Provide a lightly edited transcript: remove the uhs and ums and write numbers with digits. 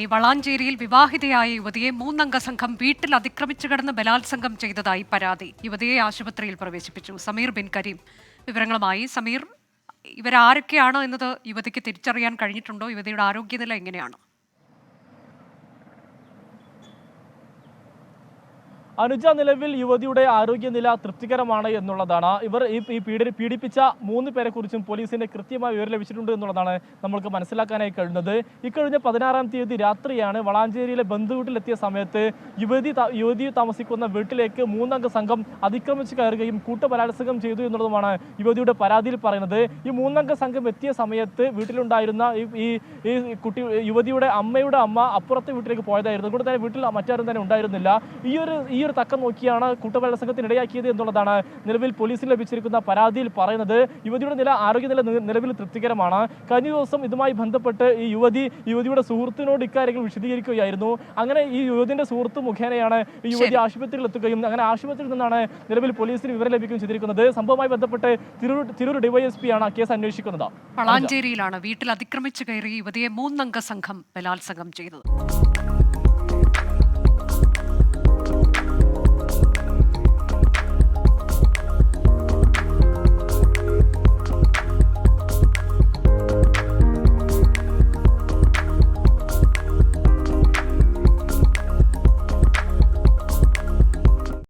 ഈ വളാഞ്ചേരിയിൽ വിവാഹിതയായ യുവതിയെ മൂന്നംഗ സംഘം വീട്ടിൽ അതിക്രമിച്ചു കടന്ന് ബലാത്സംഗം ചെയ്തതായി പരാതി. യുവതിയെ ആശുപത്രിയിൽ പ്രവേശിപ്പിച്ചു. സമീർ ബിൻ കരീം വിവരങ്ങളുമായി. സമീർ, ഇവരാരൊക്കെയാണ് എന്നത് യുവതിക്ക് തിരിച്ചറിയാൻ കഴിഞ്ഞിട്ടുണ്ടോ? യുവതിയുടെ ആരോഗ്യനില എങ്ങനെയാണ്? അനുജ, നിലവിൽ യുവതിയുടെ ആരോഗ്യനില തൃപ്തികരമാണ് എന്നുള്ളതാണ്. ഇവർ ഈ പീഡിപ്പിച്ച 3 പേരെ കുറിച്ചും പോലീസിന് കൃത്യമായ വിവരം ലഭിച്ചിട്ടുണ്ട് എന്നുള്ളതാണ് നമ്മൾക്ക് മനസ്സിലാക്കാനായി കഴിയുന്നത്. ഇക്കഴിഞ്ഞ 16-ാം തീയതി രാത്രിയാണ് വളാഞ്ചേരിയിലെ ബന്ധുവീട്ടിലെത്തിയ സമയത്ത് യുവതി താമസിക്കുന്ന വീട്ടിലേക്ക് 3 അംഗ സംഘം അതിക്രമിച്ച് കയറുകയും കൂട്ടബലാത്സംഗം ചെയ്തു എന്നുള്ളതുമാണ് യുവതിയുടെ പരാതിയിൽ പറയുന്നത്. ഈ 3 അംഗ സംഘം എത്തിയ സമയത്ത് വീട്ടിലുണ്ടായിരുന്ന യുവതിയുടെ അമ്മയുടെ അമ്മ അപ്പുറത്തെ വീട്ടിലേക്ക് പോയതായിരുന്നു. അതുകൊണ്ട് തന്നെ വീട്ടിൽ മറ്റാരും തന്നെ ഉണ്ടായിരുന്നില്ല. ഈ ഒരു തക്കം നോക്കിയാണ് കൂട്ടബലാത്സംഗത്തിന് ഇടയാക്കിയത് എന്നുള്ളതാണ് നിലവിൽ പോലീസിന് ലഭിച്ചിരിക്കുന്ന പരാതിയിൽ പറയുന്നത്. യുവതിയുടെ ആരോഗ്യനില നിലവിൽ തൃപ്തികരമാണ്. കഴിഞ്ഞ ദിവസം ഇതുമായി ബന്ധപ്പെട്ട് യുവതിയുടെ സുഹൃത്തിനോട് ഇക്കാര്യങ്ങൾ വിശദീകരിക്കുകയായിരുന്നു. അങ്ങനെ ഈ യുവതിയുടെ സുഹൃത്ത് മുഖേനയാണ് ഈ യുവതി ആശുപത്രിയിൽ എത്തുകയും അങ്ങനെ ആശുപത്രിയിൽ നിന്നാണ് നിലവിൽ പോലീസിന് വിവരം ലഭിക്കുകയും ചെയ്തിരിക്കുന്നത്. സംഭവവുമായി ബന്ധപ്പെട്ട് തിരൂർ ഡിവൈഎസ്പി ആണ് കേസ് അന്വേഷിക്കുന്നത്. വളാഞ്ചേരിയിലാണ് വീട്ടിൽ അതിക്രമിച്ചു കയറി യുവതിയെ 3 അംഗ സംഘം ബലാത്സംഗം ചെയ്തത്.